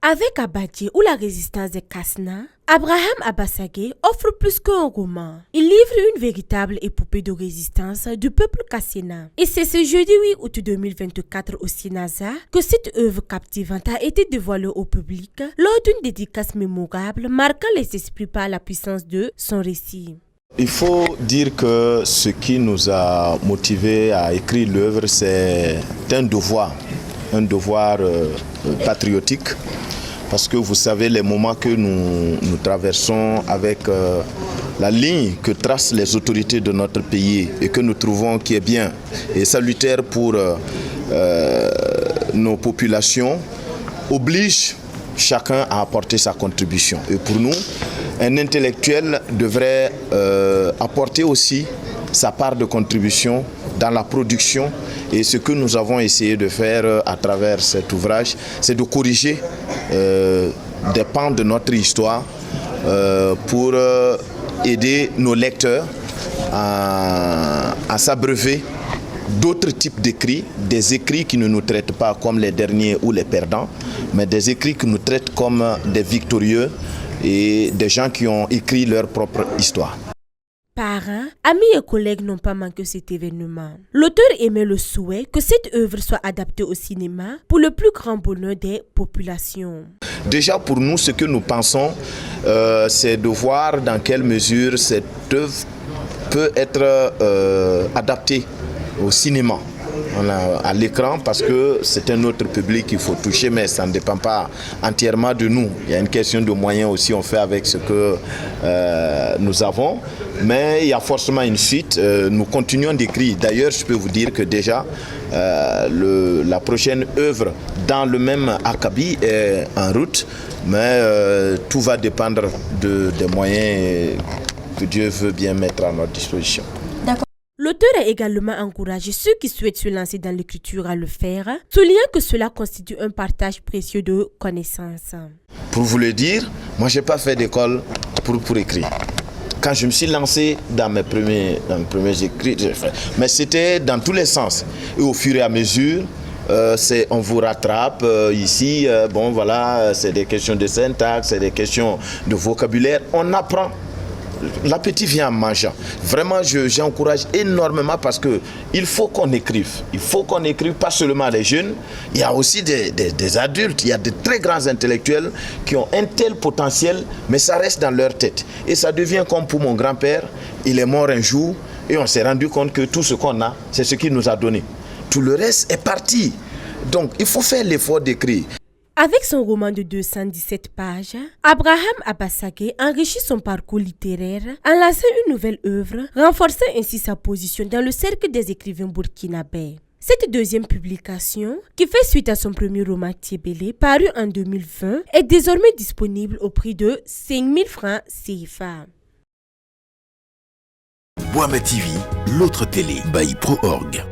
Avec Abadie ou la résistance des Kasna, Abraham Abassagé offre plus qu'un roman. Il livre une véritable épopée de résistance du peuple kasséna. Et c'est ce jeudi 8 août 2024 au Sinaza que cette œuvre captivante a été dévoilée au public lors d'une dédicace mémorable marquant les esprits par la puissance de son récit. Il faut dire que ce qui nous a motivés à écrire l'œuvre, c'est un devoir patriotique. Parce que vous savez les moments que nous traversons avec la ligne que tracent les autorités de notre pays et que nous trouvons qui est bien et salutaire pour nos populations, oblige chacun à apporter sa contribution. Et pour nous, un intellectuel devrait apporter aussi sa part de contribution dans la production. Et ce que nous avons essayé de faire à travers cet ouvrage, c'est de corriger des pans de notre histoire pour aider nos lecteurs à s'abreuver d'autres types d'écrits, des écrits qui ne nous traitent pas comme les derniers ou les perdants, mais des écrits qui nous traitent comme des victorieux et des gens qui ont écrit leur propre histoire. Parents, amis et collègues n'ont pas manqué cet événement. L'auteur émet le souhait que cette œuvre soit adaptée au cinéma pour le plus grand bonheur des populations. Déjà pour nous, ce que nous pensons, c'est de voir dans quelle mesure cette œuvre peut être adaptée au cinéma. À l'écran parce que c'est un autre public qu'il faut toucher, mais ça ne dépend pas entièrement de nous. Il y a une question de moyens aussi, on fait avec ce que nous avons, mais il y a forcément une suite. Nous continuons d'écrire. D'ailleurs, je peux vous dire que déjà la prochaine œuvre dans le même acabit est en route, mais tout va dépendre des moyens que Dieu veut bien mettre à notre disposition. L'auteur a également encouragé ceux qui souhaitent se lancer dans l'écriture à le faire, soulignant que cela constitue un partage précieux de connaissances. Pour vous le dire, moi je n'ai pas fait d'école pour écrire. Quand je me suis lancé dans mes premiers écrits, mais c'était dans tous les sens. Et au fur et à mesure, on vous rattrape ici, bon voilà, c'est des questions de syntaxe, c'est des questions de vocabulaire, on apprend. L'appétit vient en mangeant. Vraiment, j'encourage énormément parce qu'il faut qu'on écrive. Il faut qu'on écrive pas seulement les jeunes, il y a aussi des adultes, il y a de très grands intellectuels qui ont un tel potentiel, mais ça reste dans leur tête. Et ça devient comme pour mon grand-père, il est mort un jour et on s'est rendu compte que tout ce qu'on a, c'est ce qu'il nous a donné. Tout le reste est parti. Donc, il faut faire l'effort d'écrire. Avec son roman de 217 pages, Abraham Abassagé enrichit son parcours littéraire en lançant une nouvelle œuvre, renforçant ainsi sa position dans le cercle des écrivains burkinabés. Cette deuxième publication, qui fait suite à son premier roman Tiebélé, paru en 2020, est désormais disponible au prix de 5 000 francs CFA. Boama TV, l'autre télé, by Pro Org.